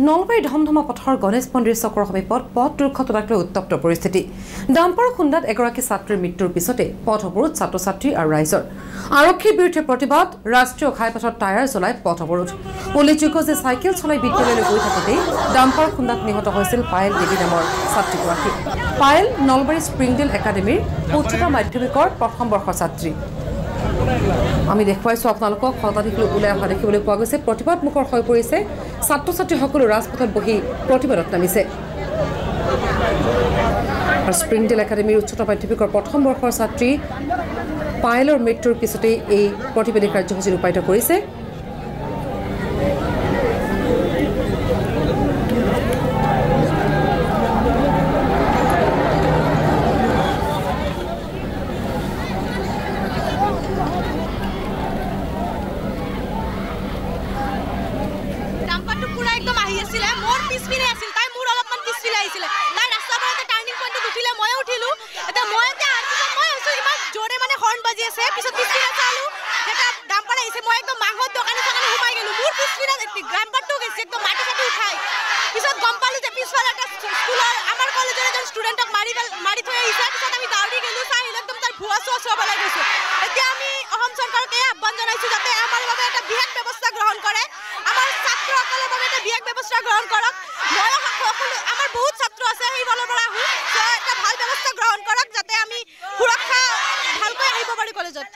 নলবাৰী ধমধমা পথৰ গণেশ মন্দিৰ চকৰ সমীপত পথ দুৰ্ঘটনাক লৈ উত্তপ্ত পৰিস্থিতি। ডাম্পাৰ খুন্দাত এগৰাকী ছাত্ৰীৰ মৃত্যুৰ পিছতে পথ অৱৰোধ ছাত্ৰ-ছাত্ৰী আৰু ৰাইজৰ। আৰক্ষীৰ বিৰুদ্ধে প্ৰতিবাদ, ৰাষ্ট্ৰীয় ঘাইপথত টায়াৰ জ্বলাই পথ অৱৰোধ। উল্লেখযোগ্য যে চাইকেল চলাই বিদ্যালয়লৈ গৈ থাকোঁতেই ডাম্পাৰ খুন্দাত নিহত হৈছিল পায়েল দেৱী নামৰ ছাত্ৰীগৰাকী। পায়েল নলবাৰী স্প্ৰিংডেল একাডেমীৰ উচ্চতৰ মাধ্যমিকৰ প্ৰথম বৰ্ষৰ ছাত্ৰী। আমি দেখুৱাইছোঁ আপোনালোকক শতাধিকলৈ ওলাই অহা দেখিবলৈ পোৱা গৈছে। প্ৰতিবাদমুখৰ হৈ পৰিছে ছাত্ৰ-ছাত্ৰীসকলো ৰাজপথত বহি প্ৰতিবাদত নামিছে। স্প্ৰিংডেল একাডেমীৰ উচ্চতৰ মাধ্যমিকৰ প্ৰথম বৰ্ষৰ ছাত্ৰী পায়েলৰ মৃত্যুৰ পিছতেই এই প্ৰতিবাদী কাৰ্যসূচী ৰূপায়িত কৰিছে।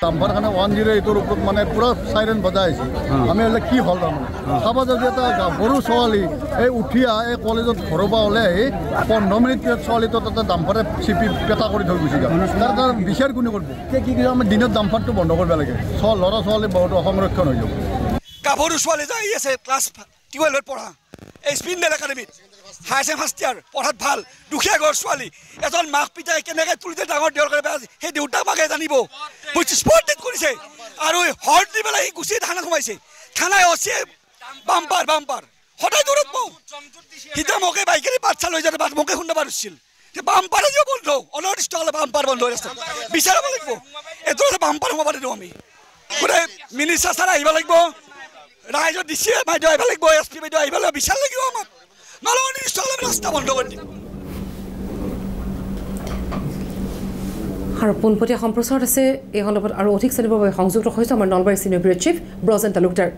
ডাম্পাৰ কাৰণে 108ৰ ওপৰত মানে পুৰা চাইৰেন বজাই আছে। আমি হ'লে কি হ'ল তাৰমানে চাব যদি এটা সৰু ছোৱালী এই উঠিয়া এই কলেজত ঘৰৰ পৰা ওলাই আহি 15 মিনিট ছোৱালীটো তাতে ডাম্পাৰে চিপি পেটা কৰি থৈ গুচি গ'ল। তাৰ বিচাৰ কোনে কৰিব? কি আমি দিনত ডাম্পাৰটো বন্ধ কৰিব লাগে। ল'ৰা ছোৱালী বহুত সংৰক্ষণ হৈ যাব। গাভৰু ছোৱালী যাই আছে ক্লাছ 12ত পঢ়া এই স্প্ৰিংডেল একাডেমীত হায়াৰ ছেকেণ্ডাৰী ফাৰ্ষ্ট ইয়াৰ পঢ়াত ভাল দুখীয়া ঘৰৰ ছোৱালী এজন মাক পিতাই কেনেকৈ তুলিতে ডাঙৰ দেউৰ কৰে সেই দেউতাক মাকে জানিব স্পট ডেট কৰিছে আৰু হৰ্ট দি পেলাই গুচি থানা সোমাইছে। থানাই অচিয়ে বাম্পাৰ সদায় দূৰত পাওঁ সিদিনা মোকে বাইকেৰে বাচ্চা লৈ যাতে মোকে শুনা পাৰিছিল বাম্পাৰ আজিও বন্ধ অনৰিষ্ট হ'লে বাম্পাৰ বন্ধ হৈ আছে বিচাৰিব লাগিব। এইটো বাম্পাৰ সোমাব দিওঁ আমি গোটেই মিনিষ্টাৰ ছাৰ আহিব লাগিব, ৰাইজৰ ডি চি বাইদেউ আহিব লাগিব, এছ পি বাইদেউ আহিব লাগিব, বিচাৰ লাগিব আমাক নহ'লে অনিষ্ট হ'লে ৰাস্তা বন্ধ কৰি দিম। আৰু পোনপটীয়া সম্প্ৰচাৰত আছে এই সন্দৰ্ভত আৰু অধিক জানিবৰ বাবে সংযুক্ত হৈছে আমাৰ Nalbari senior bureau chief Brajen Talukdar.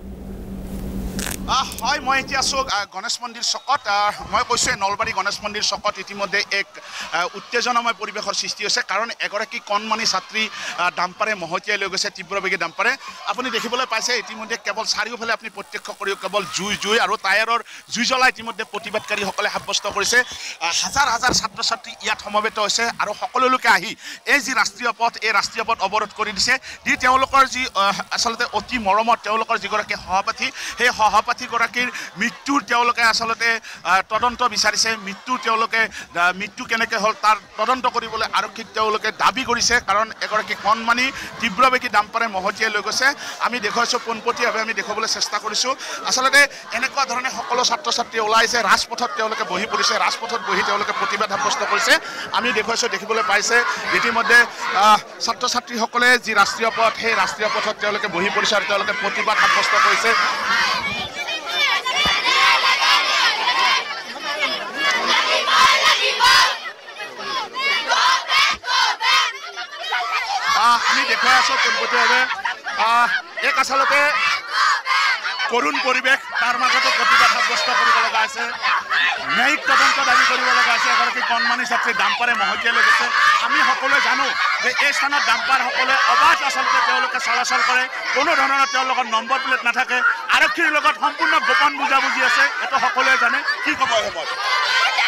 হয়, মই এতিয়া আছোঁ গণেশ মন্দিৰ চকত। মই কৈছোঁ নলবাৰী গণেশ মন্দিৰ চকত ইতিমধ্যে এক উত্তেজনাময় পৰিৱেশৰ সৃষ্টি হৈছে, কাৰণ এগৰাকী কণমানি ছাত্ৰী ডাম্পাৰে মহতিয়াই লৈ গৈছে তীব্ৰবেগী ডাম্পাৰে। আপুনি দেখিবলৈ পাইছে ইতিমধ্যে কেৱল চাৰিওফালে আপুনি প্ৰত্যক্ষ কৰি কেৱল জুই আৰু টায়াৰৰ জুই জ্বলাই ইতিমধ্যে প্ৰতিবাদকাৰীসকলে সাব্যস্ত কৰিছে। হাজাৰ হাজাৰ ছাত্ৰ ছাত্ৰী ইয়াত সমবেত হৈছে আৰু সকলোলোকে আহি এই যি ৰাষ্ট্ৰীয় পথ এই ৰাষ্ট্ৰীয় পথ অৱৰোধ কৰি দিছে। দি তেওঁলোকৰ যি আচলতে অতি মৰমত তেওঁলোকৰ যিগৰাকী সভাপতি সেই সভাপতিগৰাকীৰ মৃত্যুৰ তেওঁলোকে আচলতে তদন্ত বিচাৰিছে। মৃত্যু কেনেকৈ হ'ল তাৰ তদন্ত কৰিবলৈ আৰক্ষীক তেওঁলোকে দাবী কৰিছে, কাৰণ এগৰাকী কণমানি তীব্ৰবেগী ডাম্পাৰে মহতিয়াই লৈ গৈছে। আমি দেখুৱাইছোঁ পোনপটীয়াভাৱে আমি দেখুৱাবলৈ চেষ্টা কৰিছোঁ। আচলতে এনেকুৱা ধৰণে সকলো ছাত্ৰ ছাত্ৰী ওলাইছে, ৰাজপথত তেওঁলোকে বহি পৰিছে, ৰাজপথত বহি তেওঁলোকে প্ৰতিবাদ সাব্যস্ত কৰিছে। আমি দেখুৱাইছোঁ দেখিবলৈ পাইছে ইতিমধ্যে ছাত্ৰ ছাত্ৰীসকলে যি ৰাষ্ট্ৰীয় পথ সেই ৰাষ্ট্ৰীয় পথত তেওঁলোকে বহি পৰিছে আৰু তেওঁলোকে প্ৰতিবাদ সাব্যস্ত কৰিছে। আমি দেখুৱাই আছোঁ পোনপটীয়াভাৱে এক আচলতে কৰুণ পৰিৱেশ, তাৰ মাজতো প্ৰতিবাদ সাব্যস্ত কৰিব লগা আছে, ন্যায়িক তদন্ত দাবী কৰিব লগা আছে। এগৰাকী কণমানি ছাত্ৰী ডাম্পাৰে মহতিয়াই লৈ গৈছে। আমি সকলোৱে জানো যে এই স্থানত ডাম্পাৰসকলে অবাধ আচলতে তেওঁলোকে চলাচল কৰে, কোনো ধৰণৰ তেওঁলোকৰ নম্বৰ প্লেট নাথাকে, আৰক্ষীৰ লগত সম্পূৰ্ণ গোপন বুজাবুজি আছে, এইটো সকলোৱে জানে। কি ক'ব হ'ব?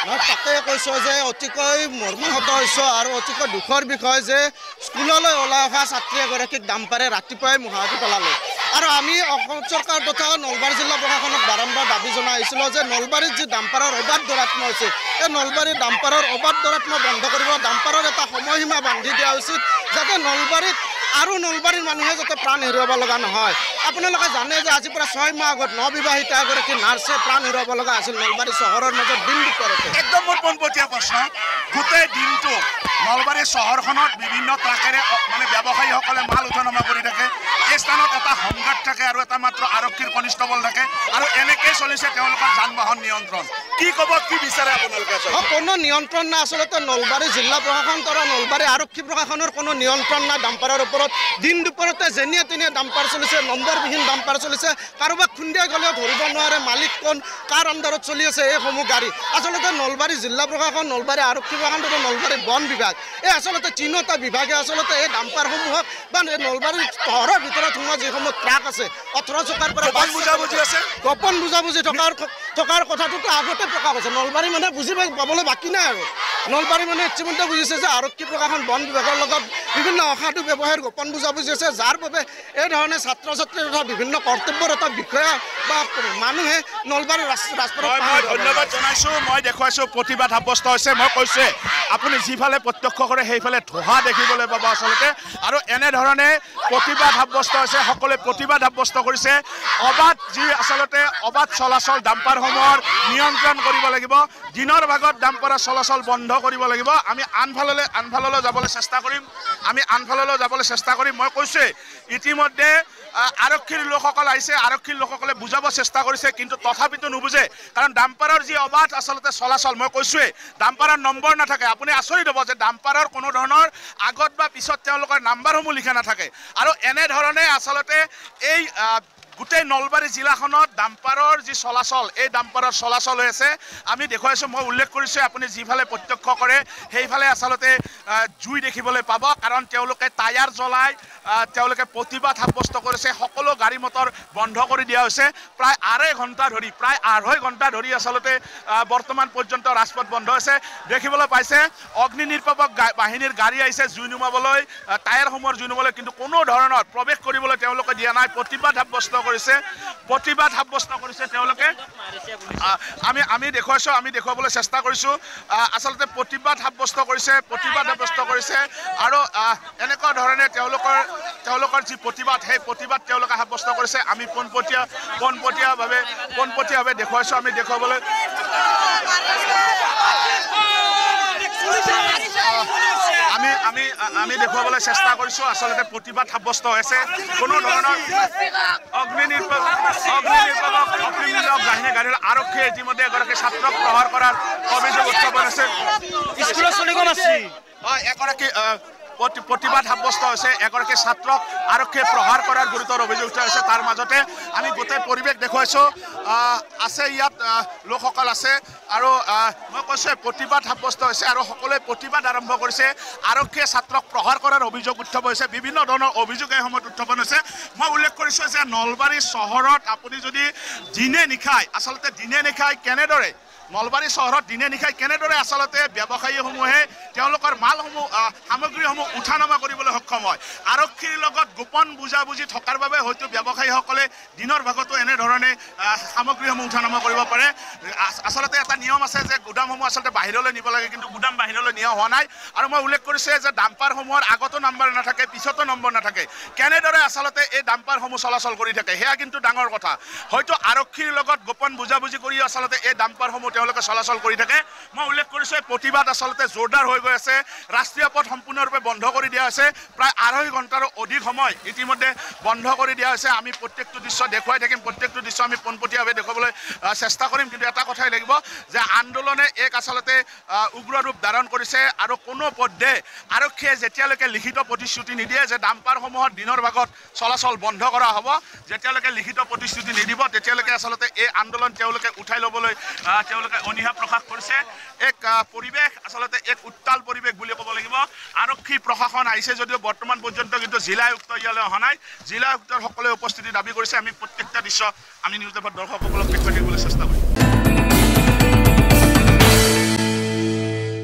মই তাকে কৈছোঁ যে অতিকৈ মৰ্মাহত হৈছোঁ আৰু অতিকৈ দুখৰ বিষয় যে স্কুললৈ ওলাই অহা ছাত্ৰী এগৰাকীক ডাম্পাৰে ৰাতিপুৱাই মুহাঁতি পেলালে। আৰু আমি অসম চৰকাৰ তথা নলবাৰী জিলা প্ৰশাসনক বাৰম্বাৰ দাবী জনাই আহিছিলোঁ যে নলবাৰীত যি ডাম্পাৰৰ অবাধ দৌৰাত্ম্য হৈছে, এই নলবাৰীৰ ডাম্পাৰৰ অবাধ দৌৰাত্ম্য বন্ধ কৰিব, ডাম্পাৰৰ এটা সময়সীমা বান্ধি দিয়া উচিত, যাতে নলবাৰীত আৰু নলবাৰীৰ মানুহে যাতে প্ৰাণ হেৰুৱাব লগা নহয়। আপোনালোকে জানে যে আজিৰ পৰা 6 মাহ আগত নবিবাহিতা এগৰাকী নাৰ্ছে প্ৰাণ হেৰুৱাব লগা আছিল নলবাৰী চহৰৰ মাজত দিন দুপৰতে। একদম মোৰ পোনপটীয়া প্ৰশ্ন, গোটেই দিনটো নলবাৰী চহৰখনত বিভিন্ন ট্ৰাকেৰে মানে ব্যৱসায়ীসকলে মাল উঠা নমা কৰি থাকে। এই স্থানত এটা সংঘাত থাকে আৰু এটা মাত্ৰ আৰক্ষীৰ কনিষ্টবল থাকে আৰু এনেকৈ চলিছে তেওঁলোকৰ যান বাহন নিয়ন্ত্ৰণ কি ক'ব কি বিচাৰে আপোনালোকে কোনো নিয়ন্ত্ৰণ নাই আচলতে নলবাৰী জিলা প্ৰশাসন তথা নলবাৰী আৰক্ষী প্ৰশাসনৰ কোনো নিয়ন্ত্ৰণ নাই ডাম্পাৰৰ ওপৰত দিন দুপৰতে যেনিয়ে তেনিয়ে ডাম্পাৰ চলিছে নম্বৰবিহীন ডাম্পাৰ চলিছে কাৰোবাক খুন্দিয়াই গ'লেও ধৰিব নোৱাৰে মালিক কোন কাৰ আণ্ডাৰত চলি আছে এইসমূহ গাড়ী আচলতে নলবাৰী জিলা প্ৰশাসন নলবাৰী আৰক্ষী প্ৰশাসন তথা নলবাৰী বন বিভাগ এই আচলতে তিনিওটা বিভাগে আচলতে এই ডাম্পাৰসমূহক বা নলবাৰী চহৰৰ ভিতৰত সোমোৱা যিসমূহ ট্ৰাক আছে 18 চকাৰ পৰা গোপন বুজাবুজি থকাৰ কথাটোতো আগতে প্ৰকাশ হৈছে নলবাৰী মানে বুজি পাবলৈ বাকী নাই আৰু নলবাৰী মানে ইতিমধ্যে বুজিছে যে আৰক্ষী প্ৰশাসন বন বিভাগৰ লগত বিভিন্ন অসাধু ব্যৱসায়ৰ গোপন বুজাবুজি আছে যাৰ বাবে এই ধৰণে ছাত্ৰ ছাত্ৰী তথা বিভিন্ন কৰ্তব্যৰত বিষয়া বা মানুহে নলবাৰী ৰাজপথত ধন্যবাদ জনাইছোঁ মই দেখুৱাইছোঁ প্ৰতিবাদ সাব্যস্ত হৈছে মই কৈছোঁ আপুনি যিফালে প্ৰত্যক্ষ কৰে সেইফালে ধোঁৱা দেখিবলৈ পাব আচলতে আৰু এনেধৰণে প্ৰতিবাদ সাব্যস্ত হৈছে সকলোৱে প্ৰতিবাদ সাব্যস্ত কৰিছে অবাধ যি আচলতে অবাধ চলাচল ডাম্পাৰসমূহৰ নিয়ন্ত্ৰণ কৰিব লাগিব দিনৰ ভাগত ডাম্পাৰৰ চলাচল বন্ধ কৰিব লাগিব আমি আনফাললৈ যাবলৈ চেষ্টা কৰিম মই কৈছোঁ ইতিমধ্যে আৰক্ষীৰ লোকসকল আহিছে আৰক্ষীৰ লোকসকলে বুজাব চেষ্টা কৰিছে কিন্তু তথাপিতো নুবুজে কাৰণ ডাম্পাৰৰ যি অবাধ আচলতে চলাচল মই কৈছোঁৱেই ডাম্পাৰৰ নম্বৰ নাথাকে আপুনি আচৰিত হ'ব যে ডাম্পাৰৰ কোনো ধৰণৰ আগত বা পিছত তেওঁলোকৰ নাম্বাৰসমূহ লিখা নাথাকে আৰু এনেধৰণে আচলতে এই গোটেই নলবাৰী জিলাখনত ডাম্পাৰৰ যি চলাচল এই ডাম্পাৰৰ চলাচল হৈ আছে আমি দেখুৱাইছোঁ মই উল্লেখ কৰিছোঁ আপুনি যিফালে প্ৰত্যক্ষ কৰে সেইফালে আচলতে জুই দেখিবলৈ পাব কাৰণ তেওঁলোকে টায়াৰ জ্বলাই তেওঁলোকে প্ৰতিবাদ সাব্যস্ত কৰিছে সকলো গাড়ী মটৰ বন্ধ কৰি দিয়া হৈছে প্ৰায় আঢ়ৈ ঘণ্টা ধৰি আচলতে বৰ্তমান পৰ্যন্ত ৰাজপথ বন্ধ হৈছে দেখিবলৈ পাইছে অগ্নি নিৰ্বাপক বাহিনীৰ গাড়ী আহিছে জুই নুমাবলৈ টায়াৰসমূহৰ জুই নুমাবলৈ কিন্তু কোনো ধৰণৰ প্ৰৱেশ কৰিবলৈ তেওঁলোকে দিয়া নাই প্ৰতিবাদ সাব্যস্ত কৰিছে তেওঁলোকে আমি দেখুৱাবলৈ চেষ্টা কৰিছোঁ আচলতে প্ৰতিবাদ সাব্যস্ত কৰিছে আৰু এনেকুৱা ধৰণে তেওঁলোকৰ যি প্ৰতিবাদ সেই প্ৰতিবাদ তেওঁলোকে সাব্যস্ত কৰিছে আমি পোনপটীয়াভাৱে দেখুৱাইছোঁ আমি দেখুৱাবলৈ আমি দেখুৱাবলৈ চেষ্টা কৰিছোঁ আচলতে প্ৰতিবাদ সাব্যস্ত হৈছে কোনো ধৰণৰ অগ্নি নিৰ্বাপক বাহিনী গাড়ীৰ আৰক্ষীয়ে ইতিমধ্যে এগৰাকী ছাত্ৰক প্ৰহাৰ কৰাৰ অভিযোগ উত্থাপন হৈছে এগৰাকী প্ৰতিবাদ সাব্যস্ত হৈছে এগৰাকী ছাত্ৰক আৰক্ষীয়ে প্ৰহাৰ কৰাৰ গুৰুতৰ অভিযোগ উঠা হৈছে তাৰ মাজতে আমি গোটেই পৰিৱেশ দেখুৱাইছোঁ আছে ইয়াত লোকসকল আছে আৰু মই কৈছোঁ প্ৰতিবাদ সাব্যস্ত হৈছে আৰু সকলোৱে প্ৰতিবাদ আৰম্ভ কৰিছে আৰক্ষীয়ে ছাত্ৰক প্ৰহাৰ কৰাৰ অভিযোগ উত্থাপন হৈছে বিভিন্ন ধৰণৰ অভিযোগ এই সময়ত উত্থাপন হৈছে মই উল্লেখ কৰিছোঁ যে নলবাৰী চহৰত আপুনি যদি দিনে নিশাই কেনেদৰে নলবাৰী চহৰত দিনে নিশাই কেনেদৰে আচলতে ব্যৱসায়ীসমূহে তেওঁলোকৰ মালসমূহ সামগ্ৰীসমূহ উঠা নমা কৰিবলৈ সক্ষম হয় আৰক্ষীৰ লগত গোপন বুজাবুজি থকাৰ বাবে হয়তো ব্যৱসায়ীসকলে দিনৰ ভাগতো এনেধৰণে সামগ্ৰীসমূহ উঠা নমা কৰিব পাৰে আচলতে এটা নিয়ম আছে যে গুদামসমূহ আচলতে বাহিৰলৈ নিব লাগে কিন্তু গুদাম বাহিৰলৈ নিয়া হোৱা নাই আৰু মই উল্লেখ কৰিছোঁ যে ডাম্পাৰসমূহৰ আগতো নম্বৰ নাথাকে পিছতো নম্বৰ নাথাকে কেনেদৰে আচলতে এই ডাম্পাৰসমূহ চলাচল কৰি থাকে সেয়া কিন্তু ডাঙৰ কথা হয়তো আৰক্ষীৰ লগত গোপন বুজাবুজি কৰি আচলতে এই ডাম্পাৰসমূহ তেওঁলোকে চলাচল কৰি থাকে মই উল্লেখ কৰিছোঁ প্ৰতিবাদ আচলতে জোৰদাৰ হৈ গৈ আছে ৰাষ্ট্ৰীয় পথ সম্পূৰ্ণৰূপে বন্ধ কৰি দিয়া হৈছে প্ৰায় আঢ়ৈ ঘণ্টাৰো অধিক সময় ইতিমধ্যে বন্ধ কৰি দিয়া হৈছে আমি প্ৰত্যেকটো দৃশ্য দেখুৱাই থাকিম প্ৰত্যেকটো দৃশ্য আমি পোনপটীয়াভাৱে দেখুৱাবলৈ চেষ্টা কৰিম কিন্তু এটা কথাই লাগিব যে আন্দোলনে এক আচলতে উগ্ৰ ৰূপ ধাৰণ কৰিছে আৰু কোনো পধ্যে আৰক্ষীয়ে যেতিয়ালৈকে লিখিত প্ৰতিশ্ৰুতি নিদিয়ে যে ডাম্পাৰসমূহত দিনৰ ভাগত চলাচল বন্ধ কৰা হ'ব যেতিয়ালৈকে লিখিত প্ৰতিশ্ৰুতি নিদিব তেতিয়ালৈকে আচলতে এই আন্দোলন তেওঁলোকে উঠাই ল'বলৈ তেওঁলোকে অনীহা প্ৰকাশ কৰিছে এক পৰিৱেশ আচলতে এক উত্তাল পৰিৱেশ বুলি ক'ব লাগিব আৰক্ষী প্ৰশাসন আহিছে যদিও বৰ্তমান পৰ্যন্ত কিন্তু জিলা আয়ুক্ত ইয়ালৈ অহা নাই জিলা আয়ুক্তৰ সকলোৱে উপস্থিতি দাবী কৰিছে আমি প্ৰত্যেকটা দৃশ্য আমি নিউজ লাইভৰ দৰ্শকসকলক দেখুৱাই দিবলৈ চেষ্টা কৰিম